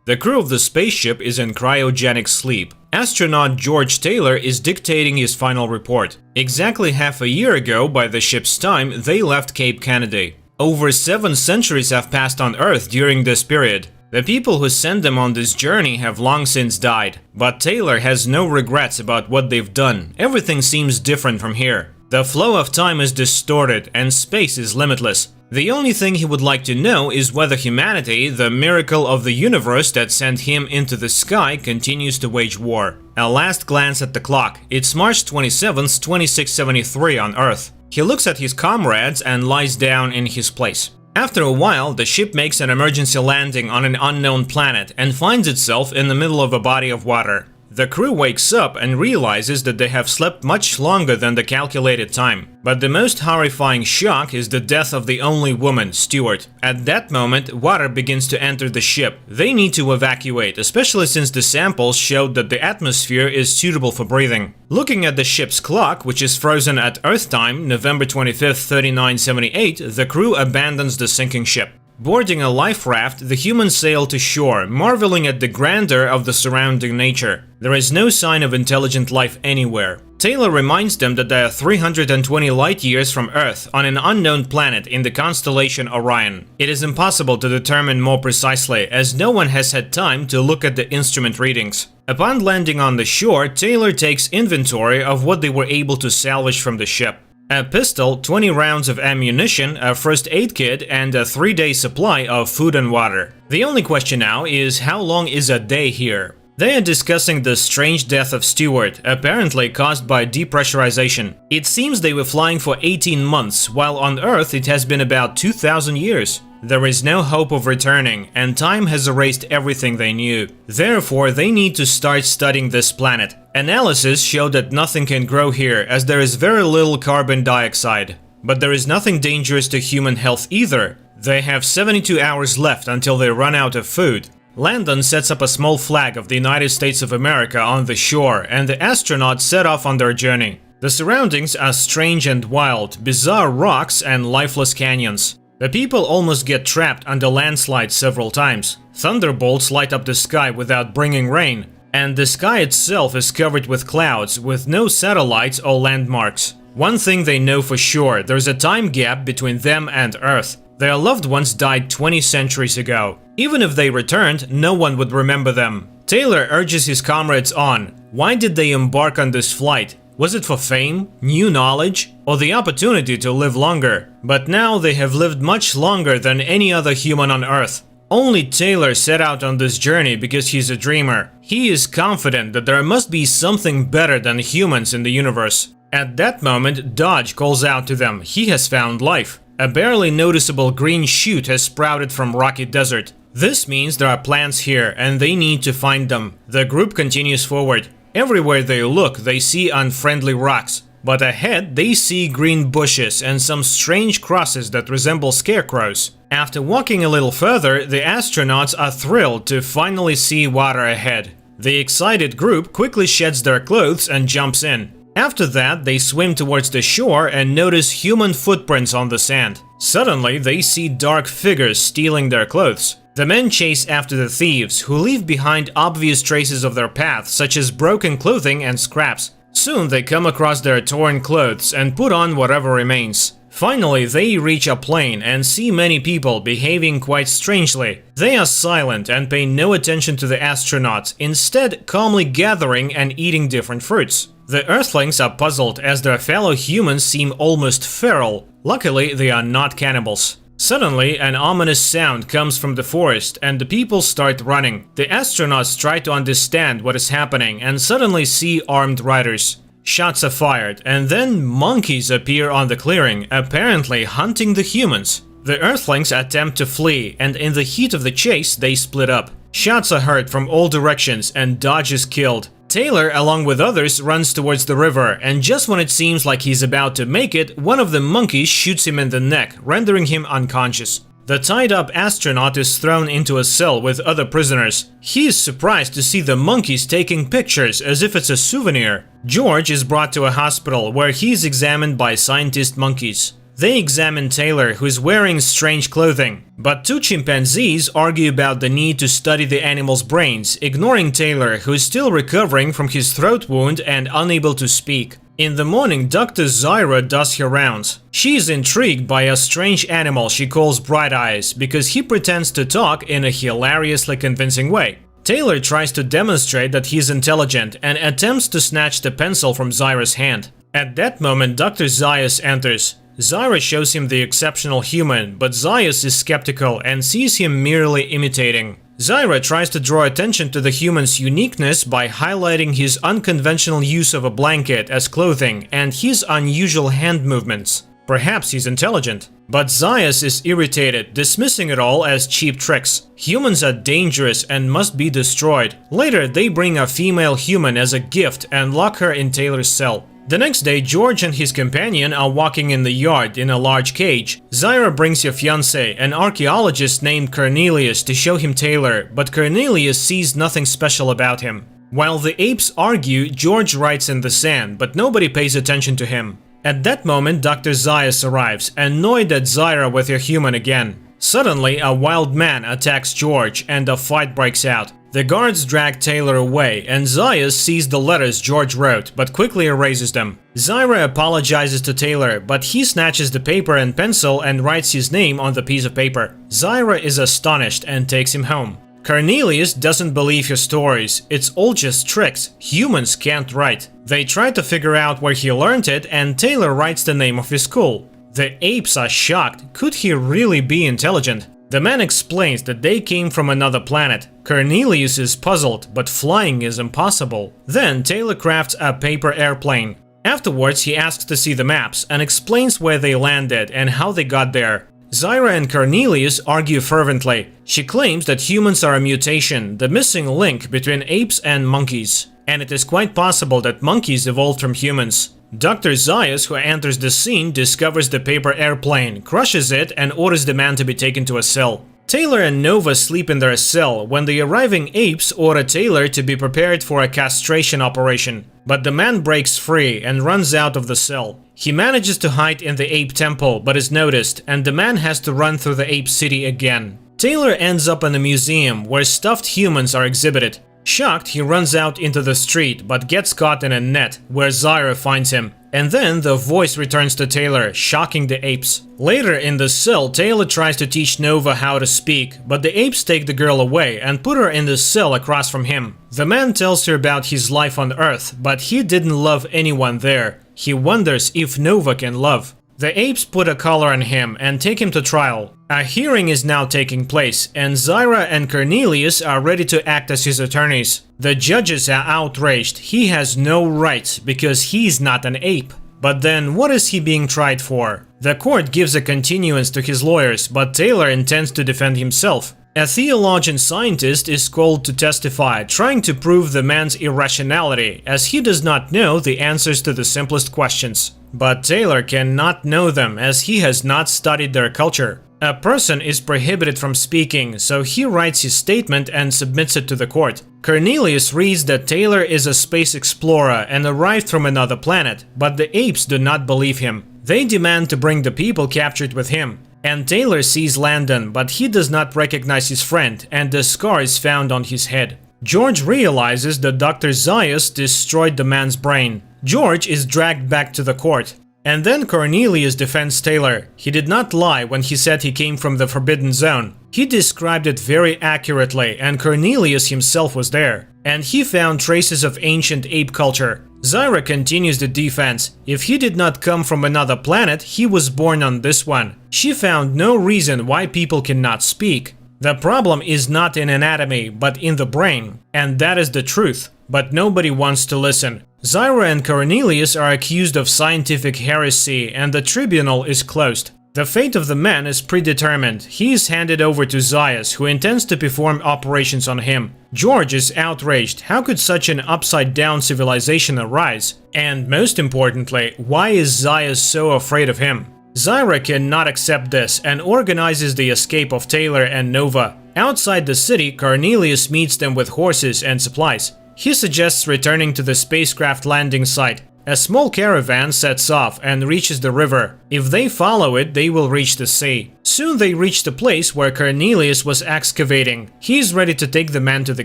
The crew of the spaceship is in cryogenic sleep. Astronaut George Taylor is dictating his final report. Exactly half a year ago, by the ship's time, they left Cape Kennedy. Over 7 centuries have passed on Earth during this period. The people who sent them on this journey have long since died. But Taylor has no regrets about what they've done. Everything seems different from here. The flow of time is distorted and space is limitless. The only thing he would like to know is whether humanity, the miracle of the universe that sent him into the sky, continues to wage war. A last glance at the clock. It's March 27th, 2673 on Earth. He looks at his comrades and lies down in his place. After a while, the ship makes an emergency landing on an unknown planet and finds itself in the middle of a body of water. The crew wakes up and realizes that they have slept much longer than the calculated time. But the most horrifying shock is the death of the only woman, Stewart. At that moment, water begins to enter the ship. They need to evacuate, especially since the samples showed that the atmosphere is suitable for breathing. Looking at the ship's clock, which is frozen at Earth time, November 25th, 3978, the crew abandons the sinking ship. Boarding a life raft, the humans sail to shore, marveling at the grandeur of the surrounding nature. There is no sign of intelligent life anywhere. Taylor reminds them that they are 320 light-years from Earth on an unknown planet in the constellation Orion. It is impossible to determine more precisely, as no one has had time to look at the instrument readings. Upon landing on the shore, Taylor takes inventory of what they were able to salvage from the ship. A pistol, 20 rounds of ammunition, a first aid kit, and a 3-day supply of food and water. The only question now is how long is a day here? They are discussing the strange death of Stewart, apparently caused by depressurization. It seems they were flying for 18 months, while on Earth it has been about 2,000 years. There is no hope of returning, and time has erased everything they knew. Therefore, they need to start studying this planet. Analysis showed that nothing can grow here, as there is very little carbon dioxide. But there is nothing dangerous to human health either. They have 72 hours left until they run out of food. Landon sets up a small flag of the United States of America on the shore, and the astronauts set off on their journey. The surroundings are strange and wild, bizarre rocks and lifeless canyons. The people almost get trapped under landslides several times. Thunderbolts light up the sky without bringing rain, and the sky itself is covered with clouds, with no satellites or landmarks. One thing they know for sure, there's a time gap between them and Earth. Their loved ones died 20 centuries ago. Even if they returned, no one would remember them. Taylor urges his comrades on. Why did they embark on this flight? Was it for fame, new knowledge, or the opportunity to live longer? But now they have lived much longer than any other human on Earth. Only Taylor set out on this journey because he's a dreamer. He is confident that there must be something better than humans in the universe. At that moment, Dodge calls out to them. He has found life. A barely noticeable green shoot has sprouted from rocky desert. This means there are plants here, and they need to find them. The group continues forward. Everywhere they look, they see unfriendly rocks. But ahead, they see green bushes and some strange crosses that resemble scarecrows. After walking a little further, the astronauts are thrilled to finally see water ahead. The excited group quickly sheds their clothes and jumps in. After that, they swim towards the shore and notice human footprints on the sand. Suddenly, they see dark figures stealing their clothes. The men chase after the thieves, who leave behind obvious traces of their path, such as broken clothing and scraps. Soon they come across their torn clothes and put on whatever remains. Finally, they reach a plain and see many people behaving quite strangely. They are silent and pay no attention to the astronauts, instead calmly gathering and eating different fruits. The Earthlings are puzzled as their fellow humans seem almost feral. Luckily, they are not cannibals. Suddenly, an ominous sound comes from the forest and the people start running. The astronauts try to understand what is happening and suddenly see armed riders. Shots are fired, and then monkeys appear on the clearing, apparently hunting the humans. The Earthlings attempt to flee, and in the heat of the chase, they split up. Shots are heard from all directions, and Dodge is killed. Taylor, along with others, runs towards the river, and just when it seems like he's about to make it, one of the monkeys shoots him in the neck, rendering him unconscious. The tied-up astronaut is thrown into a cell with other prisoners. He is surprised to see the monkeys taking pictures as if it's a souvenir. George is brought to a hospital where he is examined by scientist monkeys. They examine Taylor, who is wearing strange clothing. But two chimpanzees argue about the need to study the animal's brains, ignoring Taylor, who is still recovering from his throat wound and unable to speak. In the morning, Dr. Zyra does her rounds. She is intrigued by a strange animal she calls Bright Eyes because he pretends to talk in a hilariously convincing way. Taylor tries to demonstrate that he is intelligent and attempts to snatch the pencil from Zyra's hand. At that moment, Dr. Zayas enters. Zyra shows him the exceptional human, but Zayas is skeptical and sees him merely imitating. Zyra tries to draw attention to the human's uniqueness by highlighting his unconventional use of a blanket as clothing and his unusual hand movements. Perhaps he's intelligent. But Zayas is irritated, dismissing it all as cheap tricks. Humans are dangerous and must be destroyed. Later, they bring a female human as a gift and lock her in Taylor's cell. The next day, George and his companion are walking in the yard in a large cage. Zyra brings her fiancé, an archaeologist named Cornelius, to show him Taylor, but Cornelius sees nothing special about him. While the apes argue, George writes in the sand, but nobody pays attention to him. At that moment, Dr. Zayas arrives, annoyed at Zyra with her human again. Suddenly, a wild man attacks George and a fight breaks out. The guards drag Taylor away, and Zayas sees the letters George wrote, but quickly erases them. Zyra apologizes to Taylor, but he snatches the paper and pencil and writes his name on the piece of paper. Zyra is astonished and takes him home. Cornelius doesn't believe her stories. It's all just tricks. Humans can't write. They try to figure out where he learned it, and Taylor writes the name of his school. The apes are shocked. Could he really be intelligent? The man explains that they came from another planet. Cornelius is puzzled, but flying is impossible. Then Taylor crafts a paper airplane. Afterwards, he asks to see the maps and explains where they landed and how they got there. Zyra and Cornelius argue fervently. She claims that humans are a mutation, the missing link between apes and monkeys. And it is quite possible that monkeys evolved from humans. Dr. Zayas, who enters the scene, discovers the paper airplane, crushes it, and orders the man to be taken to a cell. Taylor and Nova sleep in their cell when the arriving apes order Taylor to be prepared for a castration operation. But the man breaks free and runs out of the cell. He manages to hide in the ape temple, but is noticed, and the man has to run through the ape city again. Taylor ends up in a museum where stuffed humans are exhibited. Shocked, he runs out into the street, but gets caught in a net, where Zyra finds him. And then the voice returns to Taylor, shocking the apes. Later in the cell, Taylor tries to teach Nova how to speak, but the apes take the girl away and put her in the cell across from him. The man tells her about his life on Earth, but he didn't love anyone there. He wonders if Nova can love. The apes put a collar on him and take him to trial. A hearing is now taking place, and Zyra and Cornelius are ready to act as his attorneys. The judges are outraged. He has no rights because he's not an ape. But then, what is he being tried for? The court gives a continuance to his lawyers, but Taylor intends to defend himself. A theologian scientist is called to testify, trying to prove the man's irrationality, as he does not know the answers to the simplest questions. But Taylor cannot know them, as he has not studied their culture. A person is prohibited from speaking, so he writes his statement and submits it to the court. Cornelius reads that Taylor is a space explorer and arrived from another planet, but the apes do not believe him. They demand to bring the people captured with him. And Taylor sees Landon, but he does not recognize his friend, and the scar is found on his head. George realizes that Dr. Zayas destroyed the man's brain. George is dragged back to the court. And then Cornelius defends Taylor. He did not lie when he said he came from the Forbidden Zone. He described it very accurately, and Cornelius himself was there. And he found traces of ancient ape culture. Zyra continues the defense. If he did not come from another planet, he was born on this one. She found no reason why people cannot speak. The problem is not in anatomy, but in the brain. And that is the truth. But nobody wants to listen. Zyra and Cornelius are accused of scientific heresy, and the tribunal is closed. The fate of the man is predetermined. He is handed over to Zayas, who intends to perform operations on him. George is outraged. How could such an upside-down civilization arise? And most importantly, why is Zayas so afraid of him? Zyra cannot accept this and organizes the escape of Taylor and Nova. Outside the city, Cornelius meets them with horses and supplies. He suggests returning to the spacecraft landing site. A small caravan sets off and reaches the river. If they follow it, they will reach the sea. Soon they reach the place where Cornelius was excavating. He is ready to take the man to the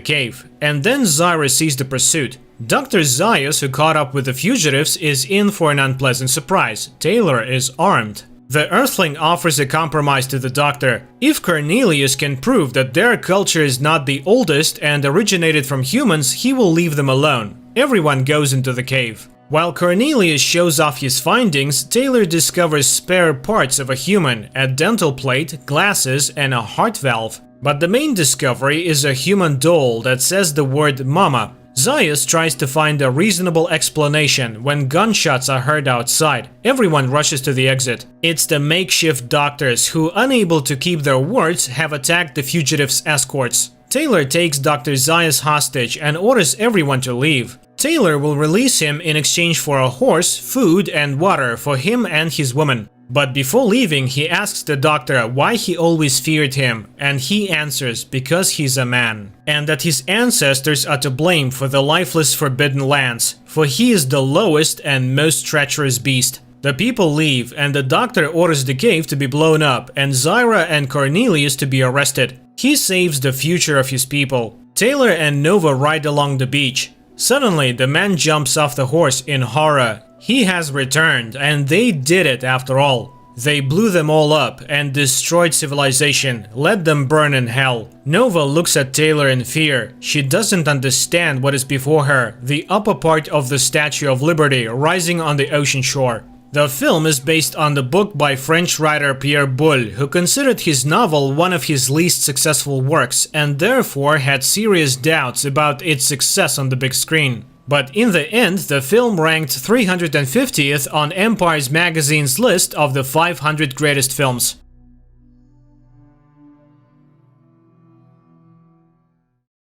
cave, and then Zyra sees the pursuit. Dr. Zaius, who caught up with the fugitives, is in for an unpleasant surprise. Taylor is armed. The Earthling offers a compromise to the doctor. If Cornelius can prove that their culture is not the oldest and originated from humans, he will leave them alone. Everyone goes into the cave. While Cornelius shows off his findings, Taylor discovers spare parts of a human, a dental plate, glasses, and a heart valve. But the main discovery is a human doll that says the word mama. Zaius tries to find a reasonable explanation when gunshots are heard outside. Everyone rushes to the exit. It's the makeshift doctors who, unable to keep their words, have attacked the fugitives' escorts. Taylor takes Dr. Zaius hostage and orders everyone to leave. Taylor will release him in exchange for a horse, food, and water for him and his woman. But before leaving, he asks the doctor why he always feared him, and he answers because he's a man, and that his ancestors are to blame for the lifeless Forbidden Lands, for he is the lowest and most treacherous beast. The people leave, and the doctor orders the cave to be blown up, and Zyra and Cornelius to be arrested. He saves the future of his people. Taylor and Nova ride along the beach. Suddenly, the man jumps off the horse in horror. He has returned, and they did it after all. They blew them all up and destroyed civilization, let them burn in hell. Nova looks at Taylor in fear. She doesn't understand what is before her, the upper part of the Statue of Liberty rising on the ocean shore. The film is based on the book by French writer Pierre Boule, who considered his novel one of his least successful works and therefore had serious doubts about its success on the big screen. But in the end, the film ranked 350th on Empire's magazine's list of the 500 greatest films.